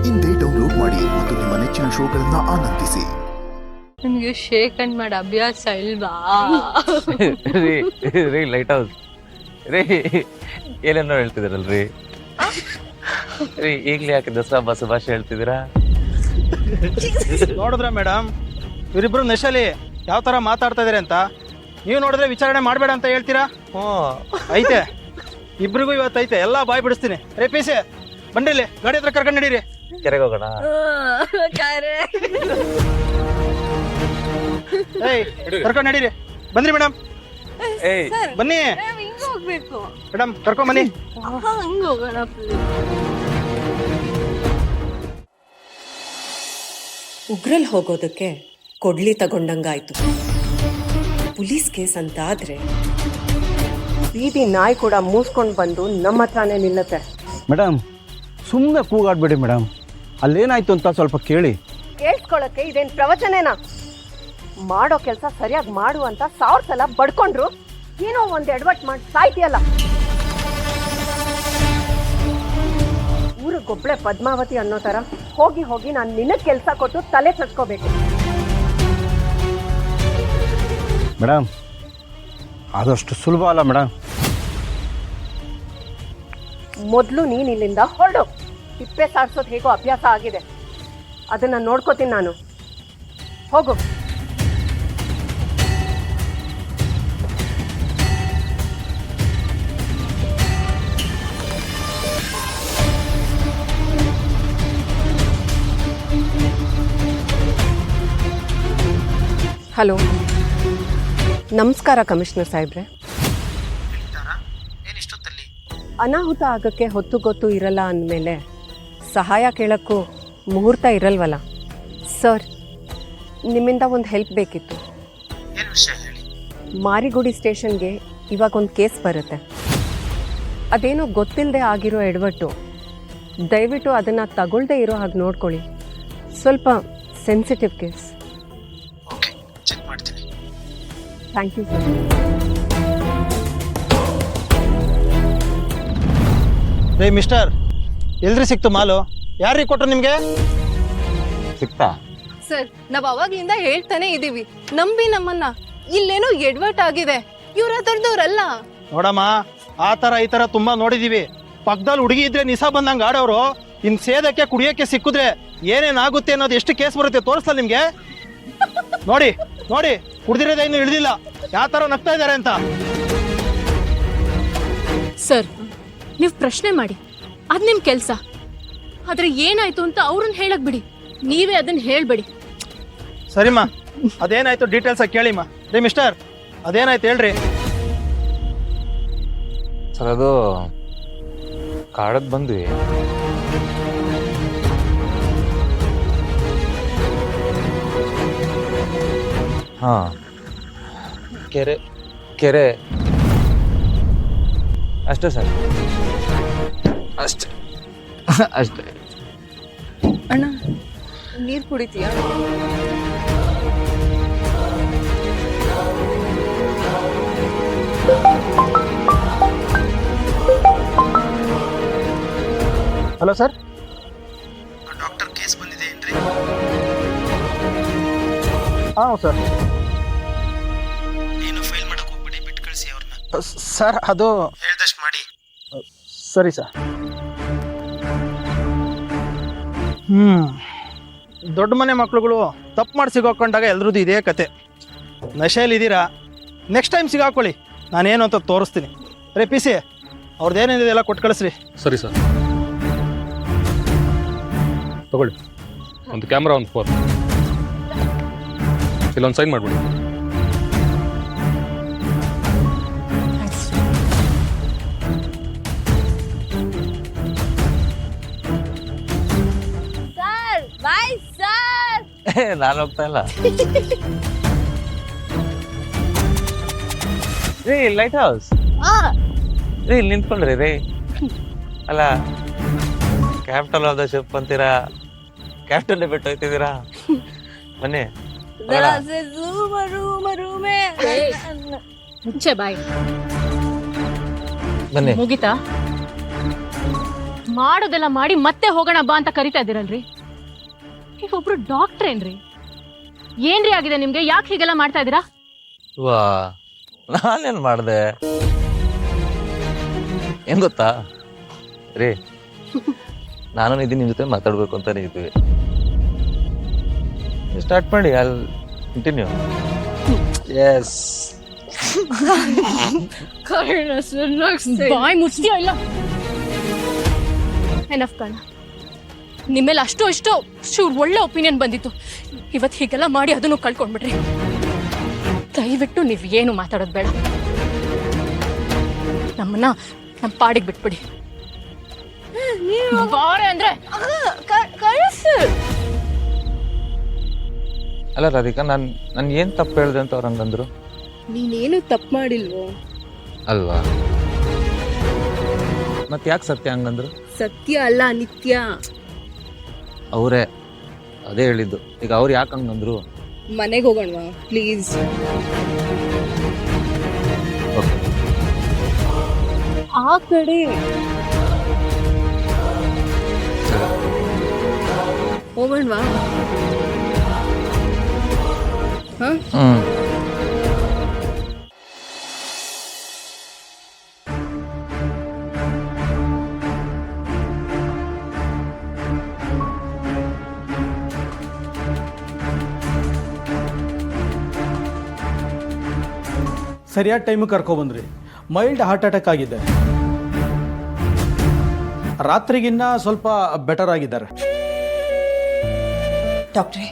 ಇಂದೇ ಡೌನ್ಲೋಡ್ ಮಾಡಿ ಮತ್ತು ನಿಮ್ಮ ನೆಚ್ಚಿನ ಶೋಗಳನ್ನ ಆನಂದಿಸಿ. ನಿಮ್ಗೆ ಶೇಕ್ ಅಂಡ್ ಮಾಡಿ ಅಭ್ಯಾಸ ಇಲ್ವಾ? ರೀ ಲೈಟ್ ಹೌಸ್ ರೀ ಏನೇನೋ ಹೇಳ್ತಿದ್ದೀರಲ್ರಿ ರೀ. ಈಗ್ಲೇ ಯಾಕೆ ದಸರಾ ಹಬ್ಬ ಶುಭಾಶಯ ಹೇಳ್ತಿದ್ದೀರಾ? ನೋಡಿದ್ರ ಮೇಡಮ್, ಇವರಿಬ್ರು ನೆಶಲಿ ಯಾವ ತರ ಮಾತಾಡ್ತಾ ಇದೀರಿ ಅಂತ. ನೀವು ನೋಡಿದ್ರೆ ವಿಚಾರಣೆ ಮಾಡಬೇಡ ಅಂತ ಹೇಳ್ತೀರಾ? ಐತೆ, ಇಬ್ರಿಗೂ ಇವತ್ತೈತೆ, ಎಲ್ಲ ಬಾಯ್ ಬಿಡಿಸ್ತೀನಿ. ರೇ ಪಿ ಸಿ ಬಂದಿಲ್ಲಿ, ಗಾಡಿ ಹತ್ರ ಕರ್ಕೊಂಡು ನಡೀರಿ. ಕೆರೆಗೆ ಹೋಗೋಣ. ಏಯ್ ಕರ್ಕೊಂಡು ನಡೀರಿ. ಬಂದ್ರಿ ಮೇಡಮ್? ಏಯ್ ಬನ್ನಿ ಹೋಗ್ಬೇಕು ಮೇಡಮ್, ಕರ್ಕೊಂಡ್ ಬನ್ನಿ. ಹಂಗ ಹೋಗೋಣ. ಉಗ್ರಲ್ ಹೋಗೋದಕ್ಕೆ ಕೊಡ್ಲಿ ತಗೊಂಡಂಗಾಯ್ತು. ಪೊಲೀಸ್ ಕೇಸ್ ಅಂತ ಆದ್ರೆ ಬೀದಿ ನಾಯಿ ಕೂಡ ಮೂಸ್ಕೊಂಡು ಬಂದು ನಮ್ಮ ಹತ್ರನೇ ನಿಲ್ಲತ್ತೆ. ಮೇಡಮ್, ಸುಮ್ಮನೆ ಕೂಗಾಡ್ಬೇಡಿ ಮೇಡಮ್. ಅಲ್ಲೇನಾಯ್ತು ಅಂತ ಸ್ವಲ್ಪ ಕೇಳಿ. ಕೇಳಿಸ್ಕೊಳ್ಳೋಕೆ ಇದೇನು ಪ್ರವಚನೇನಾ? ಮಾಡೋ ಕೆಲಸ ಸರಿಯಾಗಿ ಮಾಡು ಅಂತ 1000 ಸಲ ಬಡ್ಕೊಂಡ್ರು ಏನೋ ಒಂದು ಎಡವಟ್ ಮಾಡಿ ಸಾಯ್ತಿಯಲ್ಲ. ಊರಿಗೊಬ್ಳೆ ಪದ್ಮಾವತಿ ಅನ್ನೋ ಥರ ಹೋಗಿ ಹೋಗಿ ನಾನು ನಿನಗೆ ಕೆಲಸ ಕೊಟ್ಟು ತಲೆ ಚಚ್ಕೋಬೇಕು. ಮೇಡಮ್, ಆದಷ್ಟು ಸುಲಭ ಅಲ್ಲ ಮೇಡಮ್. ಮೊದಲು ನೀನು ಇಲ್ಲಿಂದ ಹೊರಡು. ತಿಪ್ಪೆ ಸಾರಿಸೋದು ಹೇಗೋ ಅಭ್ಯಾಸ ಆಗಿದೆ, ಅದನ್ನು ನೋಡ್ಕೋತೀನಿ ನಾನು. ಹೋಗು. ಹಲೋ, ನಮಸ್ಕಾರ ಕಮಿಷನರ್ ಸಾಹೇಬ್ರೆ. ಅನಾಹುತ ಆಗಕ್ಕೆ ಹೊತ್ತು ಗೊತ್ತು ಇರಲ್ಲ ಅಂದಮೇಲೆ ಸಹಾಯ ಕೇಳೋಕ್ಕೂ ಮುಹೂರ್ತ ಇರಲ್ವಲ್ಲ. ಸರ್, ನಿಮ್ಮಿಂದ ಒಂದು ಹೆಲ್ಪ್ ಬೇಕಿತ್ತು. ಮಾರಿಗುಡಿ ಸ್ಟೇಷನ್ಗೆ ಇವಾಗ ಒಂದು ಕೇಸ್ ಬರುತ್ತೆ. ಅದೇನೋ ಗೊತ್ತಿಲ್ಲದೆ ಆಗಿರೋ ಎಡವಟ್ಟು. ದಯವಿಟ್ಟು ಅದನ್ನು ತಗೊಳ್ದೇ ಇರೋ ಹಾಗೆ ನೋಡ್ಕೊಳ್ಳಿ. ಸ್ವಲ್ಪ sensitive case. Thank you sir. ರೇ ಮಿಸ್ಟರ್, ಎಲ್ರಿ ಸಿಕ್ತು ಮಾಲು? ಯಾರಿಗೆ ಕೊಟ್ರು ನಿಮ್ಗೆ? ಸಿಕ್ತಾ? ಸರ್, ನಾವ್ ಅವಾಗ್ಲಿಂದ ಹೇಳ್ತಾನೆ ಇದೀವಿ, ನಂಬಿ ನಮ್ಮನ್ನ. ಇಲ್ಲೇನೋ ಎಡ್ವರ್ಟ್ ಆಗಿದೆ, ಇವ್ರ ಅದರದವ್ರಲ್ಲ. ನೋಡಮ್ಮ, ಆ ತರ ಈ ತರ ತುಂಬಾ ನೋಡಿದೀವಿ. ಪಕ್ಕದಲ್ಲಿ ಹುಡುಗಿ ಇದ್ರೆ ನಿಸಾ ಬಂದಂಗ ಆಡೋರು ಇನ್ ಸೇದಕ್ಕೆ ಕುಡಿಯಕ್ಕೆ ಸಿಕ್ಕಿದ್ರೆ ಏನೇನಾಗುತ್ತೆ ಅನ್ನೋದು ಎಷ್ಟು ಕೇಸ್ ಬರುತ್ತೆ ತೋರಿಸ್ಲಾ ನಿಮ್ಗೆ? ನೋಡಿ ನೋಡಿ, ಕುಡ್ದಿರೋದೇ ಇನ್ನು ಇಳಿದಿಲ್ಲ, ಯಾವ ತರ ನಗ್ತಾ ಇದಾರೆ ಅಂತ. ಸರ್, ನೀವು ಪ್ರಶ್ನೆ ಮಾಡಿ, ಅದ್ ನಿಮ್ ಕೆಲ್ಸ. ಆದ್ರೆ ಏನಾಯ್ತು ಅಂತ ಅವ್ರನ್ನ ಹೇಳಕ್ ಬಿಡಿ, ನೀವೇ ಅದನ್ನ ಹೇಳ್ಬೇಡಿ. ಸರಿಮ್ಮ, ಅದೇನಾಯ್ತು ಡೀಟೇಲ್ಸ್ ಆಗಿ ಕೇಳಿಮ್ಮ. ರೇ ಮಿಸ್ಟರ್, ಅದೇನಾಯ್ತು ಹೇಳ್ರಿ. ಸರ್, ಅದು ಕಾಡಕ್ ಬಂದ್ವಿ. ಹಾ, ಕೆರೆ ಅಷ್ಟೇ ಸರ್, ಅಷ್ಟೇ ಅಷ್ಟೇ. ಅಣ್ಣ, ನೀರ್ ಕುಡಿತೀಯಾ? ಹಲೋ ಸರ್, ಡಾಕ್ಟರ್ ಕೇಸ್ ಬಂದಿದೆ ಏನ್ರಿ? ಹಾಂ ಸರ್. ಏನು ಫೈಲ್ ಮಾಡಕ್ ಹೋಗ್ಬಿಡಿ, ಬಿಟ್ಟು ಕಳಿಸಿ ಅವ್ರನ್ನ. ಸರ್, ಅದು ಹೇಳ್ದಷ್ಟು ಮಾಡಿ. ಸರಿ ಸರ್. ದೊಡ್ಡ ಮನೆ ಮಕ್ಳುಗಳು ತಪ್ಪು ಮಾಡಿ ಸಿಗಾಕೊಂಡಾಗ ಎಲ್ರದ್ದು ಇದೇ ಕತೆ. ನಶೆಯಲ್ಲಿದ್ದೀರಾ, ನೆಕ್ಸ್ಟ್ ಟೈಮ್ ಸಿಗಾಕೊಳ್ಳಿ, ನಾನೇನು ಅಂತ ತೋರಿಸ್ತೀನಿ. ರೇ ಪಿ ಸಿ, ಅವ್ರದ್ದೇನೇನಿದೆ ಎಲ್ಲ ಕೊಟ್ಟು ಕಳಿಸ್ರಿ. ಸರಿ ಸರ್, ತಗೊಳ್ಳಿ. ಒಂದು ಕ್ಯಾಮ್ರಾ, ಒಂದು ಫೋನ್, ಇಲ್ಲೊಂದು ಸೈನ್ ಮಾಡಿಬಿಡಿ. Sir, bye sir. ನಾನು ಹೋಗ್ತಾ ಇಲ್ಲ ರೀ. ಲೈಟ್ ಹೌಸ್ ರೀ, ಇಲ್ಲಿ ನಿಂತ್ಕೊಂಡ್ರಿ ರೀ. ಅಲ್ಲ, ಕ್ಯಾಪಿಟಲ್ ಆಫ್ ದ ಶಿಪ್ ಅಂತೀರಾ, ಕ್ಯಾಪ್ಟನ್ ಬಿಟ್ಟು ಹೋಯ್ತಿದ್ದೀರಾ? ಬನ್ನಿ. ಮುಂಚೆ ಬಾಯ್ ಬನ್ನಿ. ಮುಗಿತಾ? ಮಾಡೋದೆಲ್ಲ ಮಾಡಿ ಮತ್ತೆ ಹೋಗೋಣ ಬಾ ಅಂತ ಕರಿತಾ ಇದ್ದೀರಲ್ರಿ. ನೀವೊಬ್ರು ಡಾಕ್ಟರ್ ಏನ್ರಿ? ಏನ್ರಿ ಆಗಿದೆ ನಿಮ್ಗೆ? ಯಾಕೆ ಹೀಗೆಲ್ಲ ಮಾಡ್ತಾ ಇದ್ದೀರಾ? ವಾ, ನಾನೇನು ಮಾಡಿದೆ ಏನ್ ಗೊತ್ತಾ ರೀ, ನಾನು ನಿಧಿ ನಿಮ್ಮ ಜೊತೆ ಮಾತಾಡ್ಬೇಕು ಅಂತಾನೆ ಇದ್ದೀವಿ. ಸ್ಟಾರ್ಟ್ ಮಾಡಿ, ಐ ಕಂಟಿನ್ಯೂ. ಎಸ್, ಬಾಯ್ ಮುಚ್ತೀಯ ಇಲ್ಲ? ಎನಫ್ ಕಣ, ನಿಮ್ಮೇಲೆ ಅಷ್ಟೋ ಒಳ್ಳೆ ಒಪಿನಿಯನ್ ಬಂದಿತ್ತು. ಇವತ್ತು ಹೀಗೆಲ್ಲ ಮಾಡಿ ಅದನ್ನು ಕಳ್ಕೊಂಡ್ಬಿಡ್ರಿ. ದಯವಿಟ್ಟು ನೀವು ಏನು ಮಾತಾಡೋದು ಬೇಡ. ನಮ್ಮನ್ನ ನಮ್ಮ ಪಾಡಿಗೆ ಬಿಟ್ಬಿಡಿ. ಬಾರೆ ಅಂದ್ರೆ ಅಲ್ಲ ರಾಧಿಕಾ, ನಾನು ಏನು ತಪ್ಪು ಹೇಳಿದೆ ಅಂತ ಅವ್ರು ಹಂಗಂದ್ರು. ನೀನೇನು ತಪ್ಪು ಮಾಡಿಲ್ವೋ? ಅಲ್ವಾ? ಮತ್ತೆ ಯಾಕೆ ಸತ್ಯ ಹಂಗಂದ್ರು? ಸತ್ಯ ಅಲ್ಲ, ನಿತ್ಯ. ಅವರೇ ಅದೇ ಹೇಳಿದ್ದು. ಈಗ ಅವ್ರು ಯಾಕೆ ಹಂಗಂದ್ರು? ಮನೆಗೆ ಹೋಗೋಣವಾ ಪ್ಲೀಸ್? ಆ ಕಡೆ ಹೋಗೋಣವಾ? ಸರಿಯಾದ ಟೈಮಿಗೆ ಕರ್ಕೊಬಂದ್ರಿ. ಮೈಲ್ಡ್ ಹಾರ್ಟ್ ಅಟ್ಯಾಕ್ ಆಗಿದೆ. ರಾತ್ರಿಗಿನ್ನ ಸ್ವಲ್ಪ ಬೆಟರ್ ಆಗಿದ್ದಾರೆ. ಡಾಕ್ಟ್ರೇ,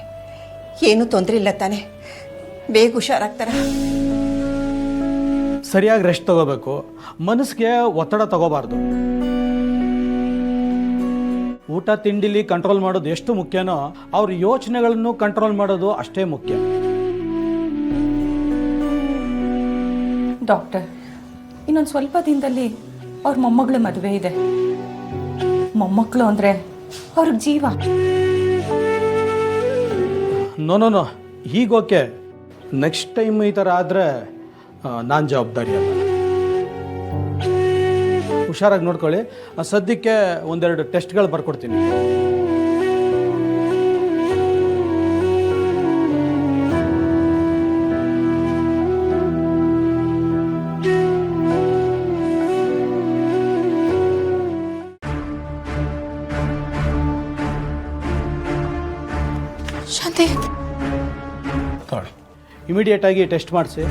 ಏನು ತೊಂದರೆ ಇಲ್ಲ ತಾನೆ? ಬೇಗ ಹುಷಾರಾಗ್ತಾರ? ಸರಿಯಾಗಿ ರೆಸ್ಟ್ ತಗೋಬೇಕು. ಮನಸ್ಸಿಗೆ ಒತ್ತಡ ತಗೋಬಾರ್ದು. ಊಟ ತಿಂಡಿಲಿ ಕಂಟ್ರೋಲ್ ಮಾಡೋದು ಎಷ್ಟು ಮುಖ್ಯನೋ, ಅವ್ರ ಯೋಚನೆಗಳನ್ನು ಕಂಟ್ರೋಲ್ ಮಾಡೋದು ಅಷ್ಟೇ ಮುಖ್ಯ. ಡಾಕ್ಟರ್, ಇನ್ನೊಂದು ಸ್ವಲ್ಪ ದಿನದಲ್ಲಿ ಅವ್ರ ಮೊಮ್ಮಗಳ ಮದುವೆ ಇದೆ. ಮೊಮ್ಮಕ್ಕಳು ಅಂದರೆ ಅವ್ರಿಗೆ ಜೀವ. ನೋ, ಹೀಗೋಕೆ. ನೆಕ್ಸ್ಟ್ ಟೈಮ್ ಈ ಥರ ಆದರೆ ನಾನು ಜವಾಬ್ದಾರಿ ಅಲ್ಲ. ಹುಷಾರಾಗಿ ನೋಡ್ಕೊಳ್ಳಿ. ಸದ್ಯಕ್ಕೆ ಒಂದೆರಡು ಟೆಸ್ಟ್ಗಳು ಬರ್ಕೊಡ್ತೀನಿ. ಶಾಂತಿ, ಇಮಿಡಿಯೇಟಾಗಿ ಟೆಸ್ಟ್ ಮಾಡಿಸಿ.